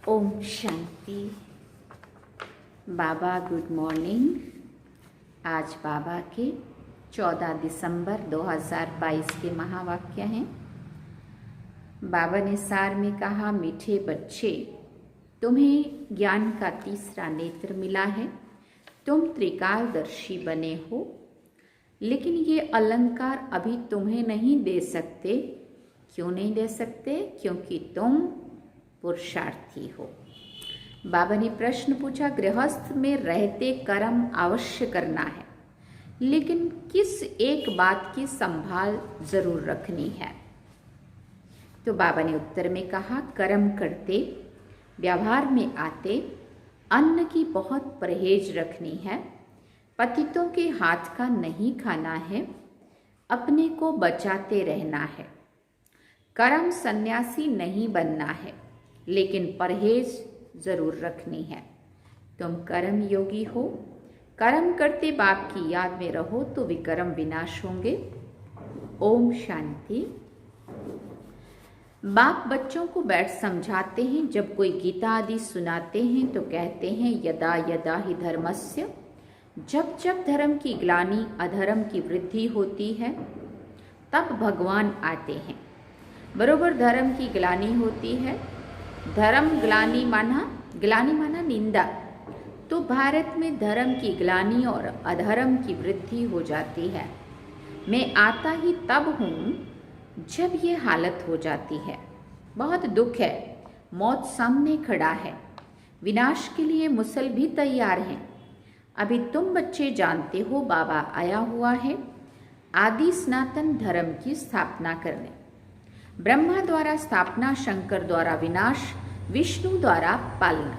ओम शांति। बाबा good morning. आज बाबा के 14 दिसंबर 2022 के महावाक्य हैं। बाबा ने सार में कहा, मीठे बच्चे, तुम्हें ज्ञान का तीसरा नेत्र मिला है। तुम त्रिकालदर्शी बने हो, लेकिन ये अलंकार अभी तुम्हें नहीं दे सकते। क्यों नहीं दे सकते? क्योंकि तुम पुरुषार्थी हो। बाबा ने प्रश्न पूछा, गृहस्थ में रहते कर्म अवश्य करना है, लेकिन किस एक बात की संभाल जरूर रखनी है? तो बाबा ने उत्तर में कहा, कर्म करते, व्यवहार में आते, अन्न की बहुत परहेज रखनी है, पतितों के हाथ का नहीं खाना है, अपने को बचाते रहना है। कर्म सन्यासी नहीं बनना है, लेकिन परहेज जरूर रखनी है। तुम कर्म योगी हो, कर्म करते बाप की याद में रहो तो विकर्म विनाश होंगे। ओम शांति। बाप बच्चों को बैठ समझाते हैं। जब कोई गीता आदि सुनाते हैं तो कहते हैं, यदा यदा ही धर्मस्य, जब जब धर्म की ग्लानि अधर्म की वृद्धि होती है तब भगवान आते हैं। बरोबर धर्म की ग्लानि होती है। धर्म ग्लानि माना निंदा। तो भारत में धर्म की ग्लानि और अधर्म की वृद्धि हो जाती है। मैं आता ही तब हूँ जब ये हालत हो जाती है। बहुत दुख है। मौत सामने खड़ा है। विनाश के लिए मुसल भी तैयार हैं। अभी तुम बच्चे जानते हो, बाबा आया हुआ है आदि सनातन धर्म की स्थापना करने। ब्रह्मा द्वारा स्थापना, शंकर द्वारा विनाश, विष्णु द्वारा पालना।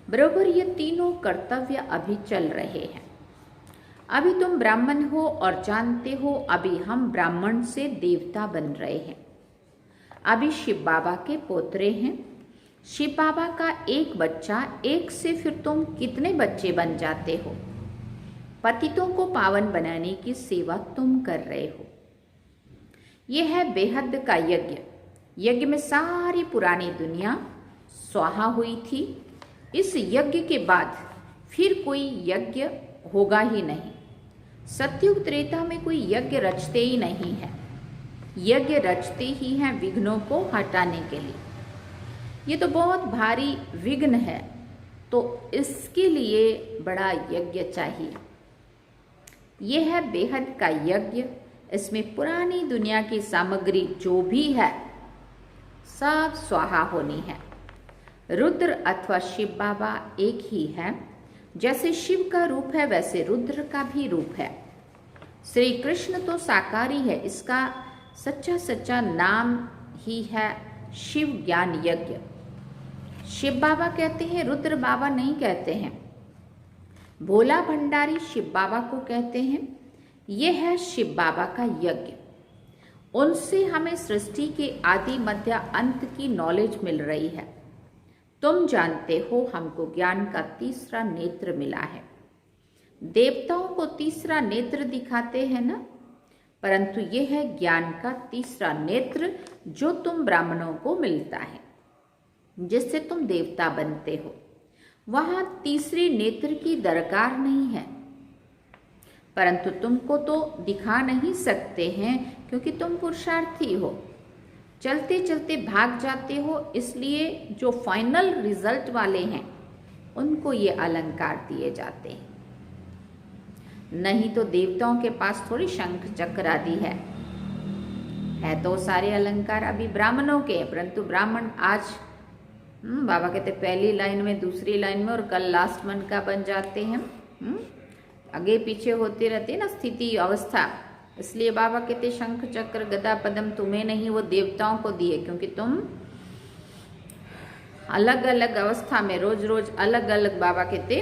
बरोबर ये तीनों कर्तव्य अभी चल रहे हैं। अभी तुम ब्राह्मण हो और जानते हो अभी हम ब्राह्मण से देवता बन रहे हैं। अभी शिव बाबा के पोतरे हैं। शिव बाबा का एक बच्चा, एक से फिर तुम कितने बच्चे बन जाते हो। पतितों को पावन बनाने की सेवा तुम कर रहे हो। यह है बेहद का यज्ञ। यज्ञ में सारी पुरानी दुनिया स्वाहा हुई थी। इस यज्ञ के बाद फिर कोई यज्ञ होगा ही नहीं। सतयुग त्रेता में कोई यज्ञ रचते ही नहीं है। यज्ञ रचते ही हैं विघ्नों को हटाने के लिए। ये तो बहुत भारी विघ्न है, तो इसके लिए बड़ा यज्ञ चाहिए। यह है बेहद का यज्ञ। इसमें पुरानी दुनिया की सामग्री जो भी है सब स्वाहा होनी है। रुद्र अथवा शिव बाबा एक ही है। जैसे शिव का रूप है वैसे रुद्र का भी रूप है। श्री कृष्ण तो साकारी है। इसका सच्चा सच्चा नाम ही है शिव ज्ञान यज्ञ। शिव बाबा कहते हैं, रुद्र बाबा नहीं कहते हैं। भोला भंडारी शिव बाबा को कहते हैं। यह है शिव बाबा का यज्ञ। उनसे हमें सृष्टि के आदि मध्य अंत की नॉलेज मिल रही है। तुम जानते हो हमको ज्ञान का तीसरा नेत्र मिला है। देवताओं को तीसरा नेत्र दिखाते हैं ना, परंतु यह है ज्ञान का तीसरा नेत्र जो तुम ब्राह्मणों को मिलता है, जिससे तुम देवता बनते हो। वहां तीसरे नेत्र की दरकार नहीं है, परंतु तुमको तो दिखा नहीं सकते हैं क्योंकि तुम पुरुषार्थी हो। चलते चलते भाग जाते हो, इसलिए जो फाइनल रिजल्ट वाले हैं उनको ये अलंकार दिए जाते हैं। नहीं तो देवताओं के पास थोड़ी शंख चक्र आदि है तो सारे अलंकार अभी ब्राह्मणों के हैं, परंतु ब्राह्मण आज बाबा कहते पहली लाइन में, दूसरी लाइन में और कल लास्ट मन का बन जाते हैं। आगे पीछे होते रहते ना स्थिति अवस्था। इसलिए बाबा कहते शंख चक्र गदा पद्म तुम्हें नहीं, वो देवताओं को दिए, क्योंकि तुम अलग अलग अवस्था में रोज रोज अलग अलग, बाबा कहते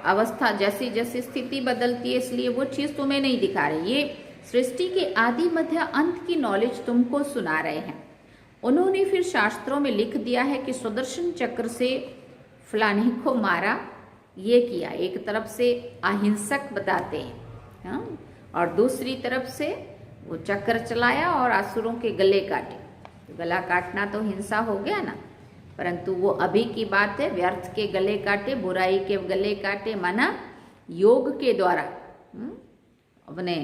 अवस्था जैसी जैसी स्थिति बदलती है, इसलिए वो चीज तुम्हें नहीं दिखा रहे। ये सृष्टि के आदि मध्य अंत की नॉलेज तुमको सुना रहे हैं। उन्होंने फिर शास्त्रों में लिख दिया है कि सुदर्शन चक्र से फलाने को मारा, ये किया। एक तरफ से अहिंसक बताते हैं, और दूसरी तरफ से वो चक्र चलाया और असुरों के गले काटे। तो गला काटना तो हिंसा हो गया ना, परंतु वो अभी की बात है। व्यर्थ के गले काटे, बुराई के गले काटे, माना योग के द्वारा अपने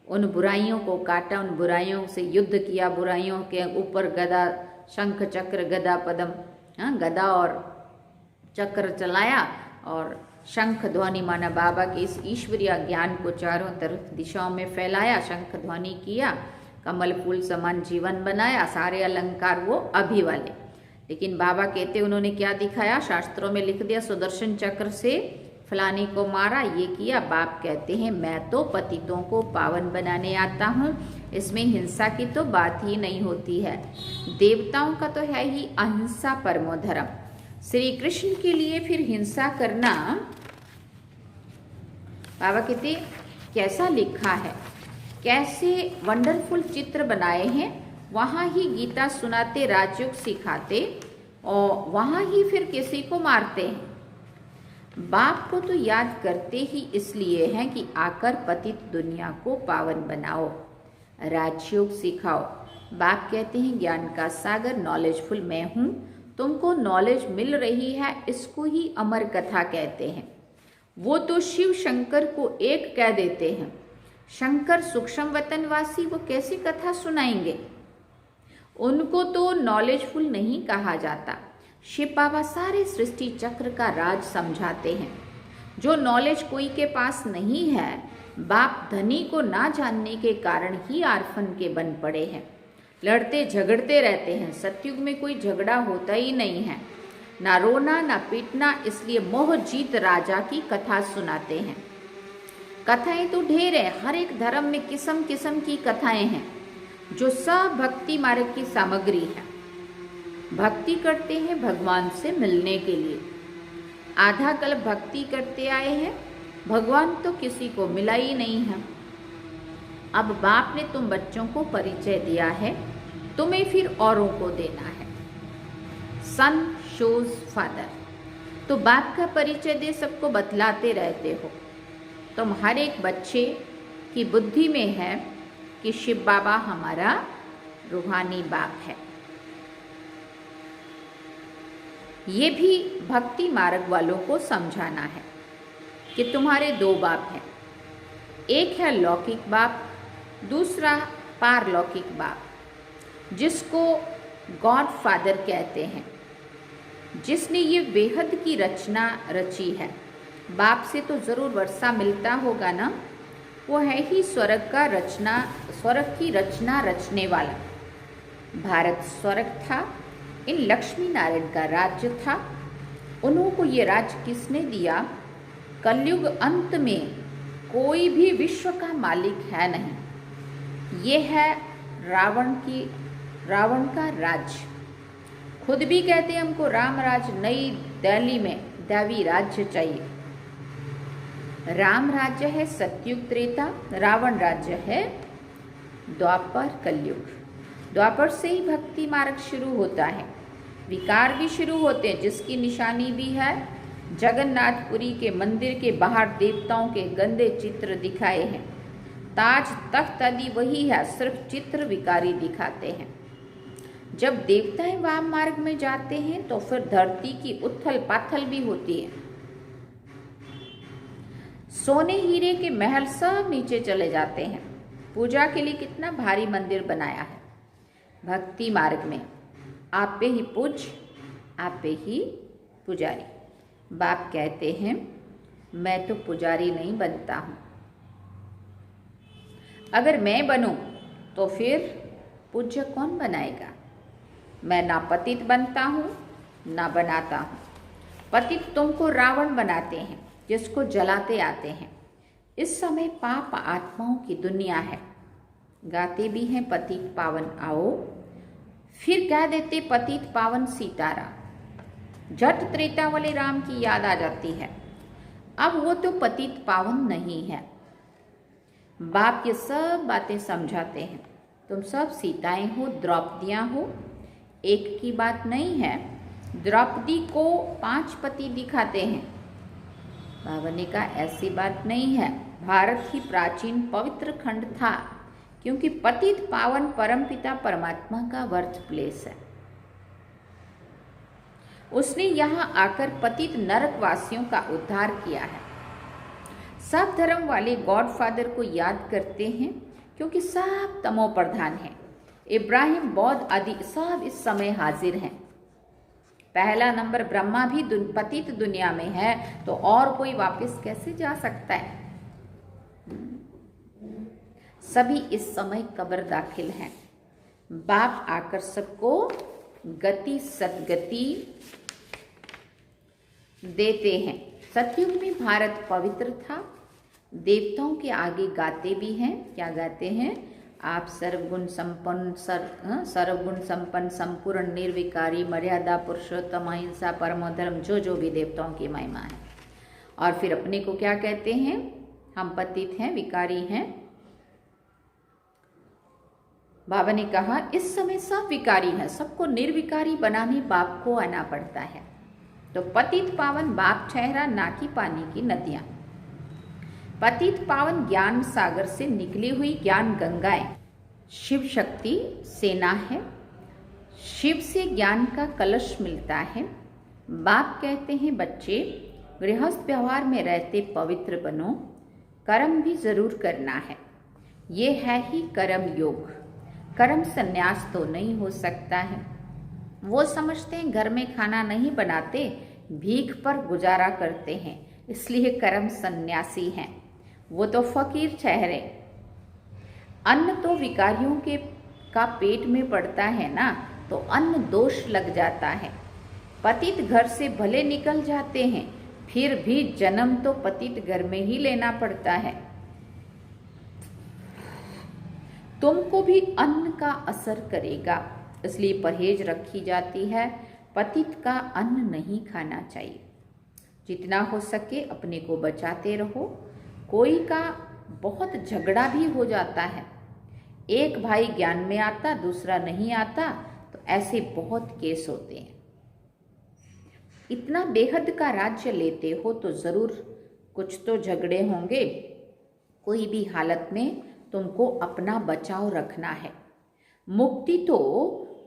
उन बुराइयों को काटा, उन बुराइयों से युद्ध किया, बुराइयों के ऊपर गदा, शंख चक्र गदा पदम, गदा और चक्र चलाया और शंख ध्वनि माना बाबा के इस ईश्वरीय ज्ञान को चारों तरफ दिशाओं में फैलाया, शंख ध्वनि किया, कमल फूल समान जीवन बनाया, सारे अलंकार वो अभी वाले। लेकिन बाबा कहते उन्होंने क्या दिखाया, शास्त्रों में लिख दिया सुदर्शन चक्र से फलाने को मारा, ये किया। बाप कहते हैं मैं तो पतितों को पावन बनाने आता हूँ, इसमें हिंसा की तो बात ही नहीं होती है। देवताओं का तो है ही अहिंसा परमो धर्म, श्री कृष्ण के लिए फिर हिंसा करना। बाबा कहते कैसा लिखा है, कैसे वंडरफुल चित्र बनाए हैं, वहाँ ही गीता सुनाते, राजयोग सिखाते और वहाँ ही फिर किसी को मारते हैं। बाप को तो याद करते ही इसलिए हैं कि आकर पतित दुनिया को पावन बनाओ, राजयोग सिखाओ। बाप कहते हैं ज्ञान का सागर, नॉलेजफुल मैं हूँ, तुमको नॉलेज मिल रही है, इसको ही अमर कथा कहते हैं। वो तो शिव शंकर को एक कह देते हैं, शंकर सूक्ष्म वतनवासी, वो कैसी कथा सुनाएंगे, उनको तो नॉलेजफुल नहीं कहा जाता। शिव बाबा सारे सृष्टि चक्र का राज समझाते हैं। जो नॉलेज कोई के पास नहीं है, बाप धनी को ना जानने के कारण ही आर्फन के बन पड़े हैं, लड़ते झगड़ते रहते हैं। सतयुग में कोई झगड़ा होता ही नहीं है, ना रोना ना पीटना, इसलिए मोह जीत राजा की कथा सुनाते हैं। कथाएं तो ढेर है, हर एक धर्म में किस्म किस्म की कथाएं हैं जो सब भक्ति मार्ग की सामग्री है। भक्ति करते हैं भगवान से मिलने के लिए, आधा कल्प भक्ति करते आए हैं, भगवान तो किसी को मिला ही नहीं है। अब बाप ने तुम बच्चों को परिचय दिया है, तुम्हें फिर औरों को देना है। सन शोज फादर, तो बाप का परिचय दे सबको बतलाते रहते हो। तुम हर एक बच्चे की बुद्धि में है कि शिव बाबा हमारा रूहानी बाप है। ये भी भक्ति मार्ग वालों को समझाना है कि तुम्हारे दो बाप हैं, एक है लौकिक बाप, दूसरा पारलौकिक बाप, जिसको गॉड फादर कहते हैं, जिसने ये बेहद की रचना रची है। बाप से तो जरूर वर्षा मिलता होगा ना, वो है ही स्वर्ग का रचना, स्वर्ग की रचना रचने वाला। भारत स्वर्ग था, इन लक्ष्मी नारायण का राज्य था। उन्हों को ये राज्य किसने दिया? कलयुग अंत में कोई भी विश्व का मालिक है नहीं, ये है रावण का राज्य। खुद भी कहते हैं हमको राम राज, नई दिल्ली में दैवी राज्य चाहिए। राम राज्य है सतयुग त्रेता, रावण राज्य है द्वापर कलयुग। द्वापर से ही भक्ति मार्ग शुरू होता है, विकार भी शुरू होते हैं, जिसकी निशानी भी है जगन्नाथपुरी के मंदिर के बाहर देवताओं के गंदे चित्र दिखाए हैं। ताज तख्त आदि वही है, सिर्फ चित्र विकारी दिखाते हैं। जब देवताएं वाम मार्ग में जाते हैं तो फिर धरती की उथल पाथल भी होती है। सोने हीरे के महल सब नीचे चले जाते हैं। पूजा के लिए कितना भारी मंदिर बनाया है। भक्ति मार्ग में आप पे ही पूज, आप पे ही पुजारी। बाप कहते हैं मैं तो पुजारी नहीं बनता हूँ, अगर मैं बनूं तो फिर पूज्य कौन बनाएगा? मैं ना पतित बनता हूँ ना बनाता हूँ। पतित तुमको रावण बनाते हैं, जिसको जलाते आते हैं। इस समय पाप आत्माओं की दुनिया है, गाते भी हैं पतित पावन आओ, फिर कह देते पतित पावन सीताराम। झट त्रेता वाले राम की याद आ जाती है। अब वो तो पतित पावन नहीं है। बाप ये सब बातें समझाते हैं, तुम सब सीताएं हो, द्रौपदियां हो, एक की बात नहीं है। द्रौपदी को 5 पति दिखाते हैं। बाबा ने कहा ऐसी बात नहीं है। भारत ही प्राचीन पवित्र खंड था, क्योंकि पतित पावन परमपिता परमात्मा का बर्थ प्लेस है। उसने यहाँ आकर पतित नरकवासियों का उद्धार किया है। सब धर्म वाले गॉडफादर को याद करते हैं क्योंकि सब तमो प्रधान हैं। इब्राहिम, बौद्ध आदि सब इस समय हाजिर हैं। पहला नंबर ब्रह्मा भी पतित दुनिया में है, तो और कोई वापस कैसे जा सकता है। सभी इस समय कब्र दाखिल हैं। बाप आकर सबको गति सदगति देते हैं। सतयुग में भारत पवित्र था। देवताओं के आगे गाते भी हैं। क्या गाते हैं? आप सर्वगुण संपन्न सर्वगुण संपन्न संपूर्ण निर्विकारी मर्यादा पुरुषोत्तम अहिंसा परमो धर्म, जो भी देवताओं की महिमा है। और फिर अपने को क्या कहते हैं? हम पतित हैं, विकारी हैं। बाबा ने कहा इस समय सब विकारी हैं, सबको निर्विकारी बनाने बाप को आना पड़ता है। तो पतित पावन बाप ठहरा, ना कि पानी की नदियां। पतित पावन ज्ञान सागर से निकली हुई ज्ञान गंगाएं शिव शक्ति सेना है। शिव से ज्ञान का कलश मिलता है। बाप कहते हैं बच्चे, गृहस्थ व्यवहार में रहते पवित्र बनो, कर्म भी जरूर करना है। ये है ही कर्म योग। कर्म संन्यास तो नहीं हो सकता है। वो समझते हैं घर में खाना नहीं बनाते, भीख पर गुजारा करते हैं, इसलिए कर्म सन्यासी हैं। वो तो फकीर ठहरे। अन्न तो विकारियों का पेट में पड़ता है ना, तो अन्न दोष लग जाता है। पतित घर से भले निकल जाते हैं, फिर भी जन्म तो पतित घर में ही लेना पड़ता है। तुमको भी अन्न का असर करेगा, इसलिए परहेज रखी जाती है। पतित का अन्न नहीं खाना चाहिए। जितना हो सके अपने को बचाते रहो। कोई का बहुत झगड़ा भी हो जाता है। एक भाई ज्ञान में आता, दूसरा नहीं आता, तो ऐसे बहुत केस होते हैं। इतना बेहद का राज्य लेते हो तो जरूर कुछ तो झगड़े होंगे। कोई भी हालत में तुमको अपना बचाव रखना है। मुक्ति तो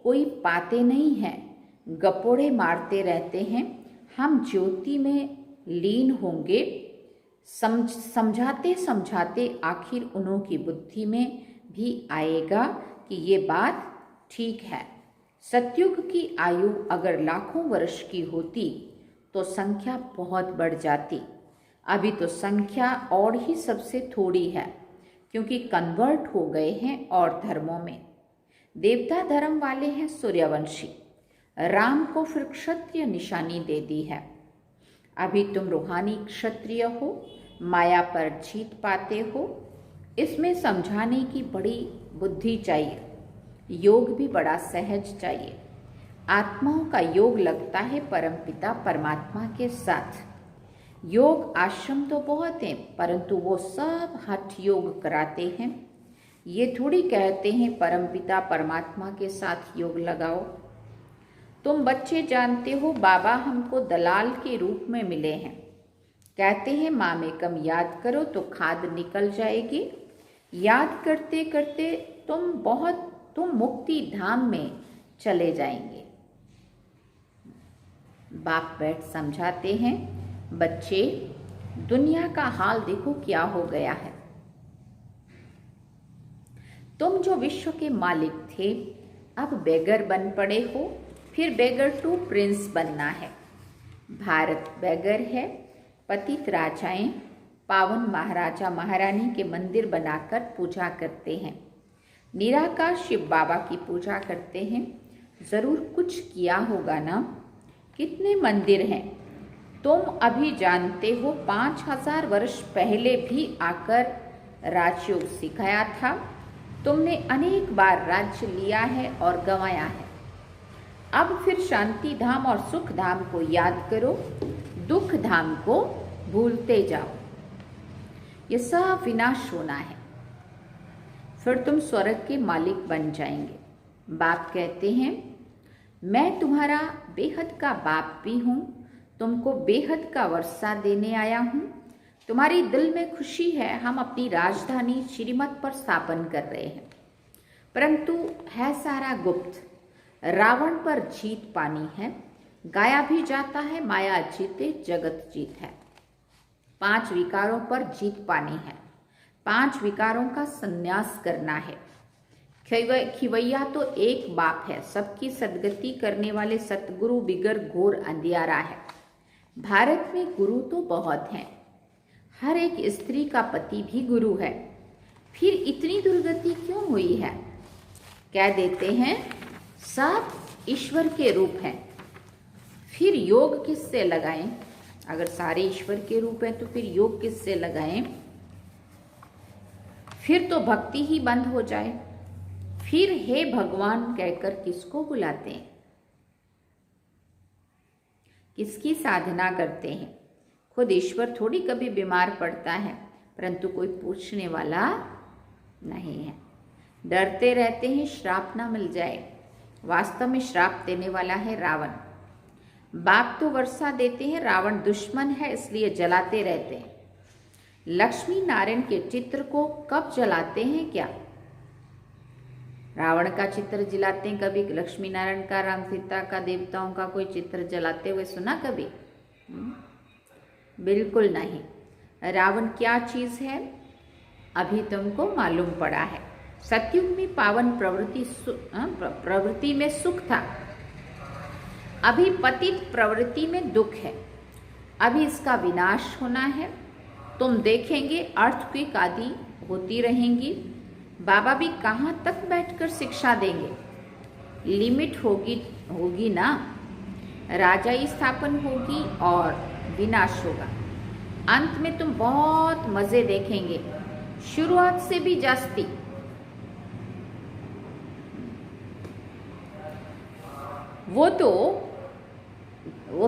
कोई पाते नहीं है, गपोड़े मारते रहते हैं। हम ज्योति में लीन होंगे। समझाते समझाते आखिर उन्हों की बुद्धि में भी आएगा कि ये बात ठीक है। सतयुग की आयु अगर लाखों वर्ष की होती तो संख्या बहुत बढ़ जाती। अभी तो संख्या और ही सबसे थोड़ी है, क्योंकि कन्वर्ट हो गए हैं और धर्मों में। देवता धर्म वाले हैं सूर्यवंशी। राम को फिर क्षत्रिय निशानी दे दी है। अभी तुम रूहानी क्षत्रिय हो, माया पर जीत पाते हो। इसमें समझाने की बड़ी बुद्धि चाहिए। योग भी बड़ा सहज चाहिए। आत्माओं का योग लगता है परमपिता परमात्मा के साथ। योग आश्रम तो बहुत हैं, परंतु वो सब हठ योग कराते हैं। ये थोड़ी कहते हैं परमपिता परमात्मा के साथ योग लगाओ। तुम बच्चे जानते हो बाबा हमको दलाल के रूप में मिले हैं। कहते हैं माँ में कम याद करो तो खाद निकल जाएगी। याद करते करते तुम मुक्ति धाम में चले जाएंगे। बाप बैठ समझाते हैं बच्चे, दुनिया का हाल देखो क्या हो गया है। तुम जो विश्व के मालिक थे, अब बेगर बन पड़े हो। फिर बेगर टू प्रिंस बनना है। भारत बेगर है। पतित राजाएं पावन महाराजा महारानी के मंदिर बनाकर पूजा करते हैं। निराकार शिव बाबा की पूजा करते हैं। जरूर कुछ किया होगा ना। कितने मंदिर हैं तुम अभी जानते हो। 5000 वर्ष पहले भी आकर राजयोग सिखाया था। तुमने अनेक बार राज्य लिया है और गंवाया है। अब फिर शांति धाम और सुख धाम को याद करो, दुख धाम को भूलते जाओ। ये सब विनाश होना है, फिर तुम स्वर्ग के मालिक बन जाएंगे। बाप कहते हैं मैं तुम्हारा बेहद का बाप भी हूँ, तुमको बेहद का वर्षा देने आया हूँ। तुम्हारी दिल में खुशी है, हम अपनी राजधानी श्रीमत पर स्थापन कर रहे हैं, परंतु है सारा गुप्त। रावण पर जीत पानी है, गाया भी जाता है माया जीते जगत जीत है। 5 विकारों पर जीत पानी है, 5 विकारों का संन्यास करना है। खिवैया तो एक बाप है, सबकी सदगति करने वाले सतगुरु बिगर घोर अंधियारा है। भारत में गुरु तो बहुत हैं, हर एक स्त्री का पति भी गुरु है, फिर इतनी दुर्गति क्यों हुई है? कह देते हैं सब ईश्वर के रूप हैं, फिर योग किससे लगाएं? अगर सारे ईश्वर के रूप हैं तो फिर योग किससे लगाएं? फिर तो भक्ति ही बंद हो जाए। फिर हे भगवान कहकर किसको बुलाते हैं? किसकी साधना करते हैं? खुद ईश्वर थोड़ी कभी बीमार पड़ता है, परंतु कोई पूछने वाला नहीं है। डरते रहते हैं श्राप ना मिल जाए। वास्तव में श्राप देने वाला है रावण। बाप तो वर्षा देते हैं, रावण दुश्मन है इसलिए जलाते रहते हैं। लक्ष्मी नारायण के चित्र को कब जलाते हैं क्या? रावण का चित्र जलाते हैं कभी? लक्ष्मी नारायण का, राम सीता का, देवताओं का कोई चित्र जलाते हुए सुना कभी? बिल्कुल नहीं। रावण क्या चीज है अभी तुमको मालूम पड़ा है। सतयुग में पावन प्रवृत्ति में सुख था, अभी पतित प्रवृत्ति में दुख है। अभी इसका विनाश होना है। तुम देखेंगे अर्थक्वेक आदि होती रहेंगी। बाबा भी कहाँ तक बैठकर शिक्षा देंगे? लिमिट होगी ना। राजाई स्थापन होगी और विनाश होगा। अंत में तुम बहुत मजे देखेंगे, शुरुआत से भी जास्ती। वो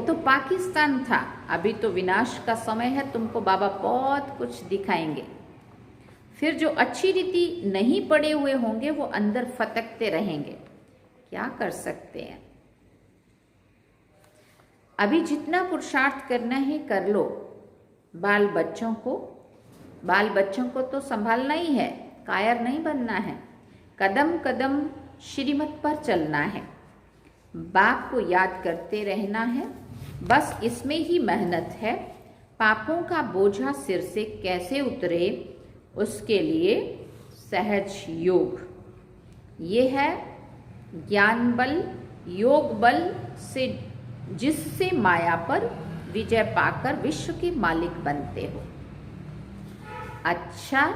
तो पाकिस्तान था, अभी तो विनाश का समय है। तुमको बाबा बहुत कुछ दिखाएंगे। फिर जो अच्छी रीति नहीं पड़े हुए होंगे वो अंदर फटकते रहेंगे। क्या कर सकते हैं? अभी जितना पुरुषार्थ करना है कर लो। बाल बच्चों को तो संभालना ही है, कायर नहीं बनना है। कदम कदम श्रीमत पर चलना है, बाप को याद करते रहना है। बस इसमें ही मेहनत है। पापों का बोझा सिर से कैसे उतरे, उसके लिए सहज योग। ये है ज्ञान बल, योग बल से, जिससे माया पर विजय पाकर विश्व के मालिक बनते हो। अच्छा,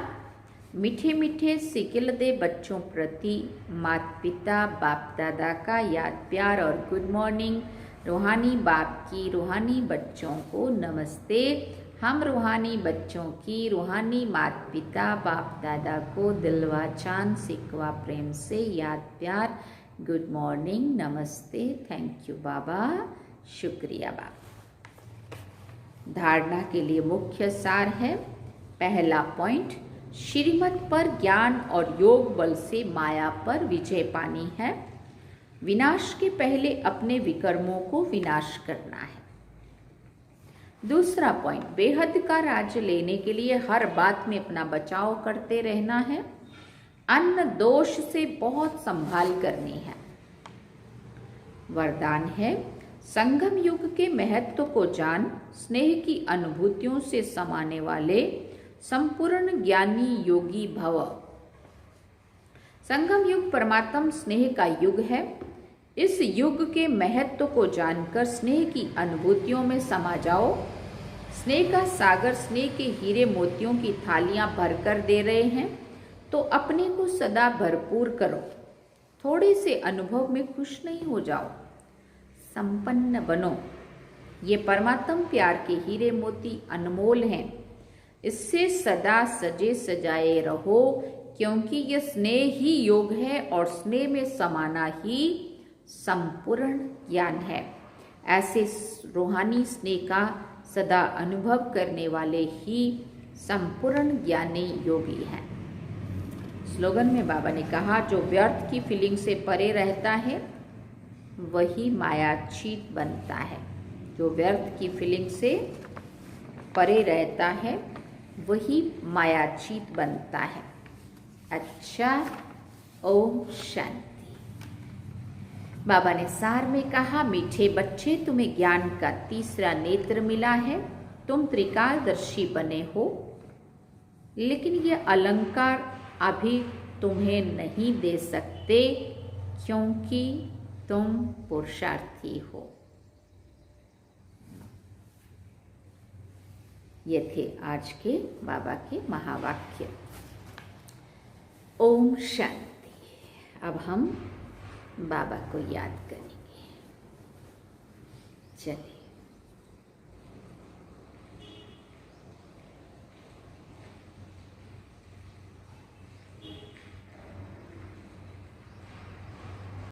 मीठे मीठे सिकिल दे बच्चों प्रति माता पिता बाप दादा का याद प्यार और गुड मॉर्निंग। रूहानी बाप की रूहानी बच्चों को नमस्ते। हम रूहानी बच्चों की रूहानी माता पिता बाप दादा को दिलवा चांद सिकवा प्रेम से याद प्यार, गुड मॉर्निंग, नमस्ते, थैंक यू बाबा, शुक्रिया बाबा। धारणा के लिए मुख्य सार है। पहला पॉइंट, श्रीमत पर ज्ञान और योग बल से माया पर विजय पानी है। विनाश के पहले अपने विकर्मों को विनाश करना है। दूसरा पॉइंट, बेहद का राज्य लेने के लिए हर बात में अपना बचाव करते रहना है। अन्न दोष से बहुत संभाल करनी है। वरदान है, संगम युग के महत्व को जान, स्नेह की अनुभूतियों से समाने वाले संपूर्ण ज्ञानी योगी भव। संगम युग परमात्म स्नेह का युग है। इस युग के महत्व को जानकर स्नेह की अनुभूतियों में समा जाओ। स्नेह का सागर, स्नेह के हीरे मोतियों की थालियां भरकर दे रहे हैं, तो अपने को सदा भरपूर करो। थोड़े से अनुभव में खुश नहीं हो जाओ, संपन्न बनो। ये परमात्म प्यार के हीरे मोती अनमोल हैं। इससे सदा सजे सजाए रहो, क्योंकि यह स्नेह ही योग है और स्नेह में समाना ही संपूर्ण ज्ञान है। ऐसे रूहानी स्नेह का सदा अनुभव करने वाले ही संपूर्ण ज्ञानी योगी हैं। स्लोगन में बाबा ने कहा, जो व्यर्थ की फीलिंग से परे रहता है वही मायाचीत बनता है। जो व्यर्थ की फीलिंग से परे रहता है वही मायाजीत बनता है। अच्छा, ओम शांति। बाबा ने सार में कहा, मीठे बच्चे, तुम्हें ज्ञान का तीसरा नेत्र मिला है। तुम त्रिकालदर्शी बने हो, लेकिन ये अलंकार अभी तुम्हें नहीं दे सकते, क्योंकि तुम पुरुषार्थी हो। ये थे आज के बाबा के महावाक्य। ओम शांति। अब हम बाबा को याद करेंगे। चलिए।